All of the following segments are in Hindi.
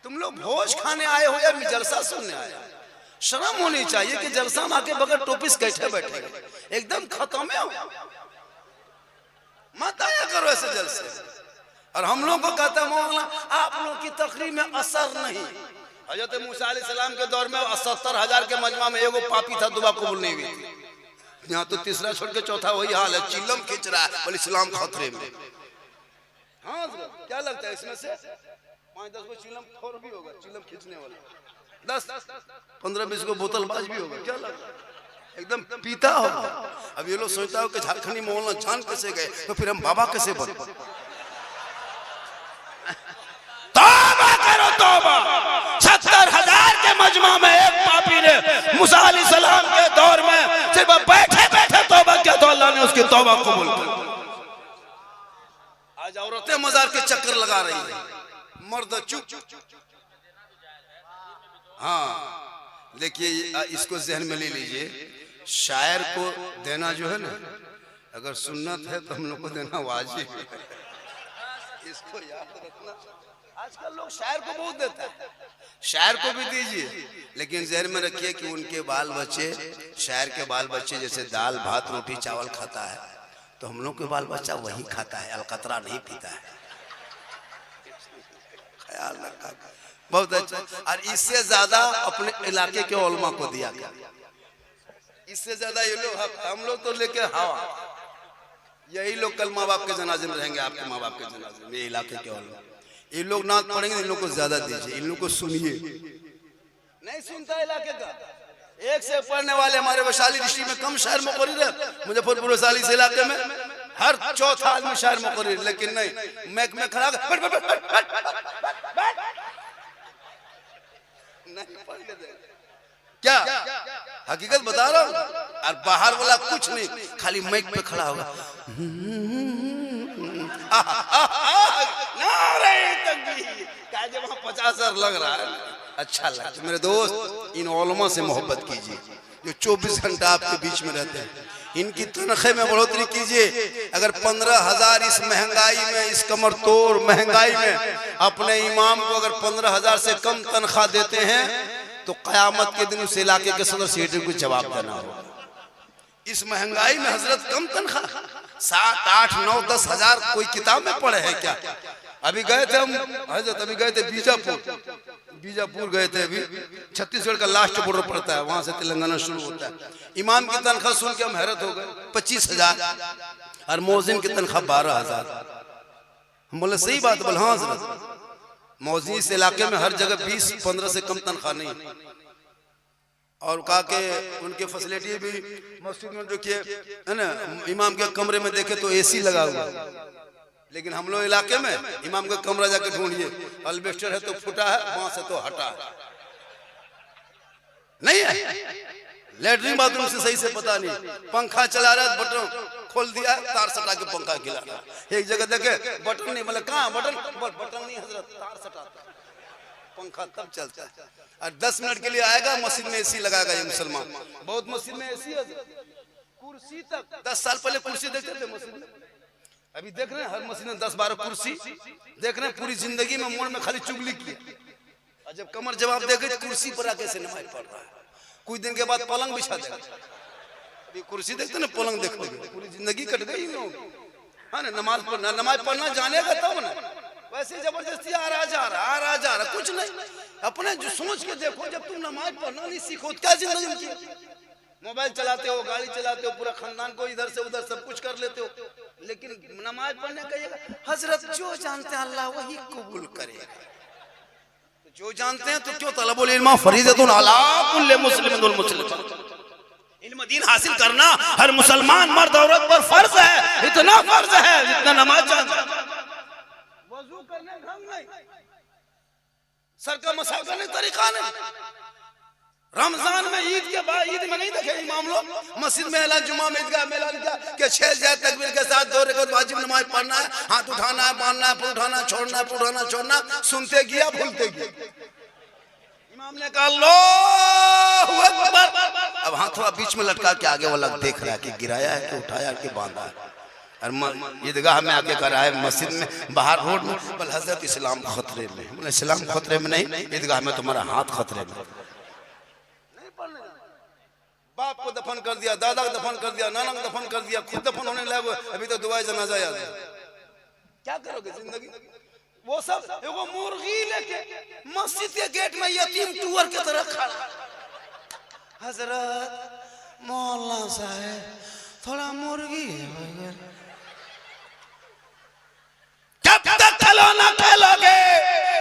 तुम लोग भोज खाने आए हो या जलसा सुनने आए हो? शर्म होनी चाहिए कि जलसा में आके बगैर टोपी से कैसे बैठे, एकदम खत्म है। मत आया करो ऐसे जलसे। और हम लोग को कहते हैं मौलाना आप लोग की तकरीर में असर नहीं। हजरत मूसा अलैहिस्सलाम के दौर में 70,000 के मजमा में एगो पापी था, दुआ कबूल नहीं हुई थी। यहाँ तो तीसरा छोड़ के चौथा वही हाल है, चिल्लम खींच रहा है, बोले इस्लाम खतरे में। हाँ क्या लगता है इसमें से 5-10 को चिल्लम खोर भी होगा, चिल्लम खींचने वाला 10-15-20 को बोतलबाज भी होगा, क्या लगता है एकदम पीता होगा। अब ये लोग सोचता हो कि झारखंडी मौलाना जान कैसे गए, तो फिर हम बाबा कैसे बने? तौबा करो तौबा। 70,000 के मजमा में एक पापी ने मूसा अलैहिस्सलाम के दौर में सिर्फ बैठे बैठे तौबा किया तो अल्लाह ने उसकी तौबा कबूल कर। आज औरतें मजार के चक्कर लगा रही है, मर्द चुप। हाँ देखिए इसको जहन में ले लीजिए, शायर को देना जो है ना, अगर सुन्नत है तो हम लोग को देना वाजिब है, इसको याद रखना। आजकल लोग शायर को बहुत देता है, शायर को भी दीजिए, लेकिन जहन में रखिए कि उनके बाल बच्चे, शायर के बाल बच्चे जैसे दाल भात रोटी चावल खाता है, तो हम लोग के बाल बच्चा वही खाता है, अलकतरा नहीं पीता है। ख्याल रखा, बहुत अच्छा। और इससे ज्यादा अपने इलाके के उलमा को दिया गया, इससे ज्यादा ये लोग, हम लोग तो लेके हवा। यही लोग कल माँ बाप के जनाजे में रहेंगे, आपके माँ बाप के जनाजे में, इलाके के उलमा। ये लोग नात पढ़ेंगे, इन लोग को ज्यादा दीजिए, इन लोग को सुनिए। नहीं सुनता इलाके का, एक से पढ़ने वाले हमारे वैशाली डिस्ट्रिक्ट में कम शायर मुकर्रिर है, मुजफ्फरपुर वैशाली से इलाके में हर चौथा आदमी शायर मुकर्रिर, लेकिन नहीं मैक में खड़ा नहीं पढ़ ले क्या, हकीकत बता रहा हूँ। और बाहर वाला कुछ नहीं, खाली माइक पे खड़ा होगा, वहां 50,000 लग रहा है, अच्छा लगता है। मेरे दोस्त इन उलमा से मोहब्बत कीजिए जो 24 घंटा आपके बीच में रहते हैं, इनकी तनख्वाह में बढ़ोतरी कीजिए। अगर 15,000 इस महंगाई में, इस कमर तोड़ महंगाई में अपने इमाम को अगर 15,000 से कम तनख्वाह देते हैं तो कयामत के दिन उस इलाके के सदर सेक्रेटरी को जवाब देना होगा। इस महंगाई में हजरत कम तनख्वाह, 7, 8, 9, 10 हजार कोई किताब में पढ़े हैं क्या? अभी गए थे हम हजरत, अभी गए थे बीजापुर गए थे, अभी छत्तीसगढ़ का लास्ट बॉर्डर पड़ता है, वहां से तेलंगाना शुरू होता है। इमाम की तनख्वाह सुन के हम हैरत हो गए, 25,000, और मौजिन की तनख्वाह 12,000। हम बोले सही बात, बोले हाँ हजरत, मौजिन इस इलाके में हर जगह 20-15 से कम तनख्वाह नहीं। और कहा के उनके फैसिलिटी भी मस्जिद में देखिए है ना, इमाम के कमरे में देखे तो एसी लगा हुआ, लेकिन हम लोग इलाके में इमाम का कमरा जाके ढूंढिए, अल्बेस्टर है तो फुटा है, वहां से तो हटा है, नहीं है, लेटरिन बाथरूम से सही से पता नहीं, पंखा चला रहा है बटन खोल दिया, तार सटा के पंखा गिरा रहा। एक जगह देखे बटन नहीं, मतलब कहाँ बटन नहीं हजरत, तार सटाता पंखा तब चलता है। और 10 मिनट के लिए आएगा, मस्जिद में एसी लगाएगा ये मुसलमान, बहुत मस्जिद में एसी है, कुर्सी तक 10 साल पहले कुर्सी देखते थे मस्जिद में, अभी देख रहे हैं हर मस्जिद में 10-12 कुर्सी देख रहे हैं। पूरी जिंदगी में मोड़ में खाली चुगली की, और जब कमर जवाब दे गई कुर्सी पर आके से नमाज पढ़ रहा है, कुछ दिन के बाद पलंग बिछा देगा। अभी कुर्सी देखते ना, पलंग देखोगे, पूरी जिंदगी कट गई हाँ ना। नमाज पढ़ना जानेगा तब ना, वैसे जबरदस्ती आ रहा जा रहा कुछ नहीं। अपने जो सोच के देखो, जब तुम नमाज पढ़ना नहीं सीखो क्या जिंदगी में? मोबाइल चलाते हो, गाड़ी चलाते हो, पूरा खानदान को इधर से उधर सब कुछ कर लेते हो, लेकिन नमाज पढ़ने कहिएगा हजरत जो जानते हैं अल्लाह वही कबूल करेगा। जो जानते हैं तो क्यों तलबुल इल्म फरीज़तुन अला कुल्लि मुस्लिमिन मुस्लिम, इल्म दीन हासिल करना हर मुसलमान मर्द औरत पर फर्ज है, इतना फर्ज है जितना नमाज जानता है। वजू करने ढंग नहीं, सर का मसा करने तरीका नहीं। रमजान में ईद के बाद, ईद में नहीं देखे इमाम लोग मस्जिद में ऐलान, जुमा में ईदगाह में ऐलान किया कि 6 जाए तकबीर के साथ 2 रकात वाजिब नमाज पढ़ना है, हाथ उठाना है, बांधना है, उठाना छोड़ना है, उठाना छोड़ना, सुनते गया भूलते गया। इमाम ने कहा अल्लाहू अकबर, अब हाथ थोड़ा बीच में लटका के आगे वाला देख रहा है कि गिराया है कि उठाया कि बांधा है। और ईदगाह में आके करा है, मस्जिद में, बाहर रोड में, बल हजरत इस्लाम खतरे में। बोले इस्लाम खतरे में नहीं, ईदगाह में तुम्हारा हाथ खतरे में। नहीं पढ़ने, बाप को दफन कर दिया, दादा को दफन कर दिया, नाना को दफन कर दिया, खुद दफन होने लगे, अभी तो दुआ जनाजा याद है। क्या करोगे जिंदगी? वो सब एगो मुर्गी लेके मस्जिद के गेट में यतीम टूअर के तरह खड़ा, हजरत मौलाना साहब थोड़ा मुर्गी है, कब तक खिलौना खेलोगे?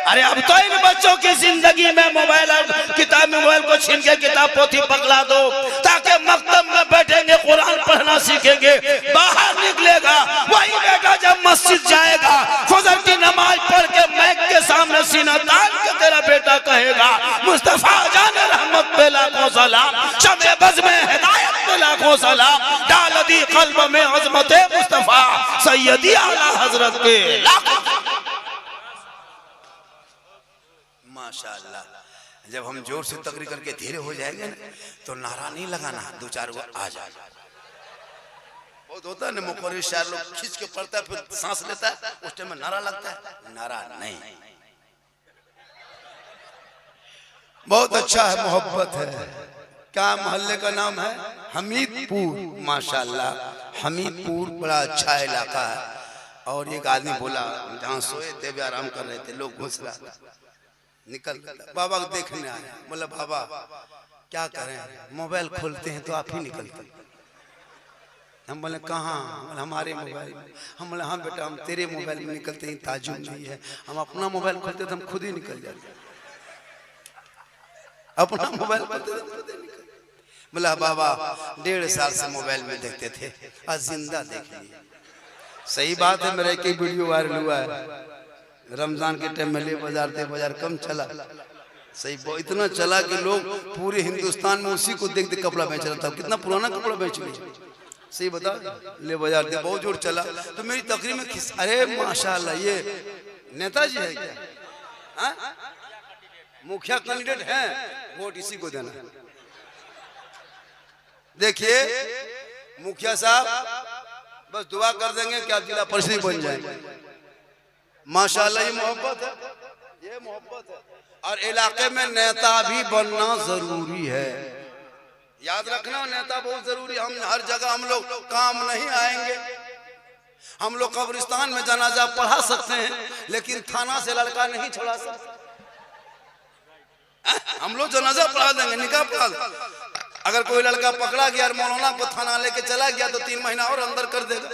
अरे अब तो इन बच्चों की जिंदगी में मोबाइल किताब में मोबाइल को छीन के किताब पोथी पकड़ा दो, ताकि मकतब में बैठेंगे कुरान पढ़ना सीखेंगे। बाहर निकलेगा वही बेटा जब मस्जिद जाएगा, फजर की नमाज पढ़ के मैक के सामने सीना तान के तेरा बेटा कहेगा मुस्तफा जान रहमत पे लाखों सलाम, शमे बज़ में हिदायत पे लाखों सलाम, डाल दी कल्ब में अज़मत मुस्तफा सैयदी आला हजरत पे लाखों। माशाअल्लाह। जब हम जोर से तकरीर करके धीरे हो जाएंगे ना, तो नारा नहीं लगाना, दो चार वो आ जाए। बहुत होता है ना, मुकर्रिर शायर लोग खींच के पढ़ता है, फिर सांस लेता है, उस टाइम में नारा लगता है। नारा नहीं, बहुत अच्छा है, मोहब्बत है। क्या मोहल्ले का नाम है? हमीदपुर। माशाअल्लाह, हमीदपुर बड़ा अच्छा इलाका है। और एक आदमी बोला, जहाँ सोए थे भी आराम कर रहे थे, लोग घुस रहा निकल, बाबा को देखने आया। बोला बाबा क्या करें, मोबाइल खोलते हैं तो आप ही निकलते। हम बोले कहाँ? बोले हमारे मोबाइल में। हम बोले हाँ बेटा, हम तेरे मोबाइल में निकलते हैं, ताजुब नहीं है। हम अपना मोबाइल खोलते तो हम खुद ही निकल जाते, अपना मोबाइल खोलते तो खुद ही निकल। बोला बाबा 1.5 साल से मोबाइल में देखते थे, आज जिंदा देख लिए। सही बात है, मेरा एक वीडियो वायरल हुआ है, रमजान के टाइम में ले बाजार थे, बाजार कम चला, सही इतना चला कि लोग पूरे हिंदुस्तान में उसी को देख देख कपड़ा बेच रहा था। कितना पुराना कपड़ा बेच लिया, सही बता, ले बाजार थे, बहुत जोर चला। तो मेरी तकरीर में अरे माशाल्लाह ये नेताजी है क्या? मुखिया कैंडिडेट है, वोट इसी को देना। देखिए मुखिया साहब बस दुआ कर देंगे कि आप जिला परिषद बन जाएंगे। माशाल्लाह ये मोहब्बत है, ये मोहब्बत है। और इलाके में नेता भी बनना जरूरी है, याद रखना, नेता बहुत जरूरी। हम हर जगह हम लोग काम नहीं आएंगे। हम लोग कब्रिस्तान में जनाजा पढ़ा सकते हैं, लेकिन थाना से लड़का नहीं छुड़ा सकते। हम लोग जनाजा पढ़ा देंगे, निकाह पढ़ा देंगे। अगर कोई लड़का पकड़ा गया और मौलाना को थाना लेके चला गया तो 3 महीना और अंदर कर देगा।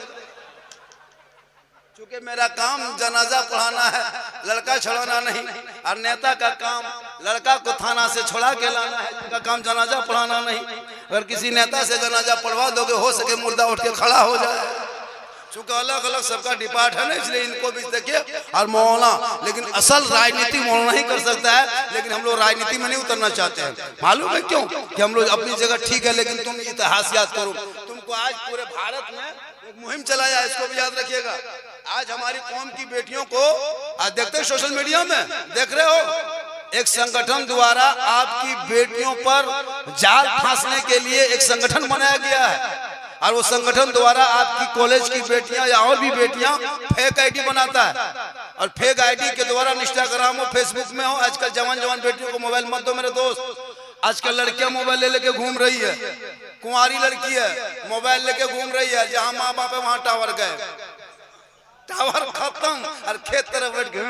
क्योंकि मेरा काम जनाजा पढ़ाना है, लड़का छुड़ाना नहीं। और नेता का काम लड़का को थाना से छुड़ा के लाना है, उनका काम जनाजा पढ़ाना नहीं। अगर किसी नेता से जनाजा पढ़वा दोगे, हो सके मुर्दा उठ के खड़ा हो जाए। चूंकि अलग अलग सबका डिपार्ट है ना, इसलिए इनको भी देखिए। और मौलाना, लेकिन असल राजनीति मौलाना ही कर सकता है, लेकिन हम लोग राजनीति में नहीं उतरना चाहते हैं। मालूम है क्यों? कि हम लोग अपनी जगह ठीक है, लेकिन तुम इतिहास याद करो। तुमको आज पूरे भारत में एक मुहिम चलाया, इसको भी याद रखिएगा। आज हमारी कौम की बेटियों को आज देखते हैं सोशल मीडिया में, देख रहे हो, एक संगठन द्वारा आपकी बेटियों पर जाल फांसने के लिए एक संगठन बनाया गया है। और वो संगठन द्वारा आपकी कॉलेज की बेटियां या और भी बेटियां फेक आईडी बनाता है, और फेक आईडी के द्वारा इंस्टाग्राम हो, फेसबुक में हो। आजकल जवान बेटियों को मोबाइल मत दो मेरे दोस्त। आजकल लड़कियां मोबाइल लेके घूम रही है, कुंवारी लड़की है, मोबाइल लेके घूम रही है। जहां माँ बाप है वहां टावर गए, टावर खत्म, और खेत तरफ बैठ गए,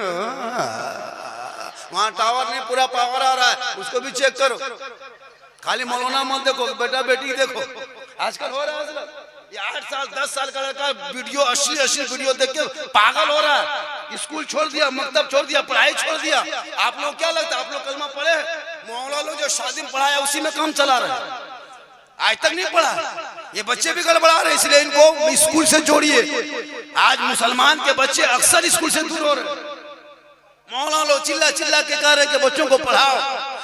वहां टावर नहीं, पूरा पावर आ रहा है, उसको भी चेक करो। खाली मौलाना मत देखो, बेटा बेटी देखो। आजकल हो रहा है, ये 8 साल 10 साल का लड़का वीडियो 80 वीडियो देख के पागल हो रहा है। स्कूल छोड़ दिया, मकतब छोड़ दिया, पढ़ाई छोड़ दिया। आप लोग क्या लगता है, आप लोग कलमा पढ़े? मौलाना लोग जो शादी में पढ़ाया उसी में काम चला रहे हैं, आज तक नहीं पढ़ा। ये बच्चे भी गड़बड़ा रहे, इसलिए इनको स्कूल से जोड़िए। आज मुसलमान के बच्चे अक्सर स्कूल से दूर हो रहे। मौलाना लोग चिल्ला चिल्ला के कह रहे कि बच्चों को पढ़ाओ।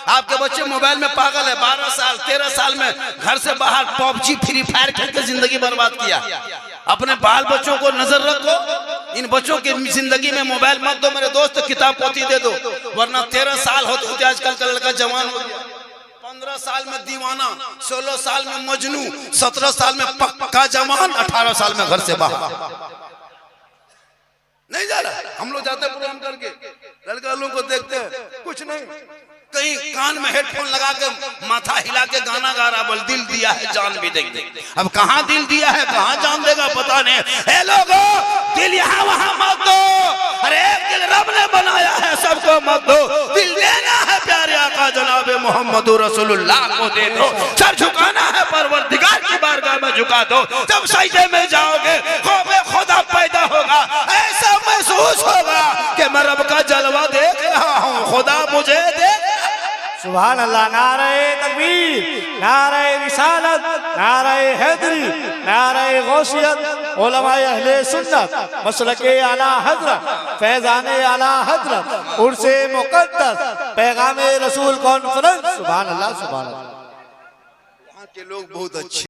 आपके बच्चे मोबाइल में पागल है। 12 साल 13 साल में घर से बाहर पबजी फ्री फायर खेल के जिंदगी बर्बाद किया। अपने बाल बच्चों को नजर रखो, इन बच्चों की जिंदगी में मोबाइल मत दो मेरे दोस्त, किताब पोथी दे दो, वरना 13 साल होते होते आजकल का लड़का जवान हो गया, 15 साल में दीवाना, 16 साल में मजनू, 17 साल में पक्का जवान, 18 साल में घर से बाहर। नहीं जा रहा। हम लोग जाते प्रोग्राम करके लड़का लोगों को देखते हैं, कुछ नहीं, कहीं कान में हेडफोन लगा के माथा हिला के गाना गा रहा, बोल दिल दिया है जान भी देंगे। अब कहाँ दिल दिया है, कहाँ जान देगा पता नहीं। ए लोगो, दिल यहाँ वहाँ मत दो, अरे एक दिल रब ने बनाया है, सबको मत दो। दिल देना है प्यारे आका जनाबे मोहम्मद रसूलुल्लाह को दे दो। सर झुकाना है परवरदिगार की बारगाह में झुका दो। जब सजदे में जाओगे खौफे खुदा पैदा होगा, ऐसा महसूस होगा कि मैं रब का जलवा देख रहा हूँ, खुदा मुझे देख। सुभान अल्लाह। नारे तकबीर, नारे रिसालत, नारे हैदरी, नारे गौसियत, उलमाए अहले सुन्नत, मसलके आला हजरत, फैजाने आला हजरत, उर्से मुकद्दस, पैगामे रसूल कॉन्फ्रेंस। सुभान अल्लाह, सुभान अल्लाह। यहाँ के लोग बहुत अच्छे।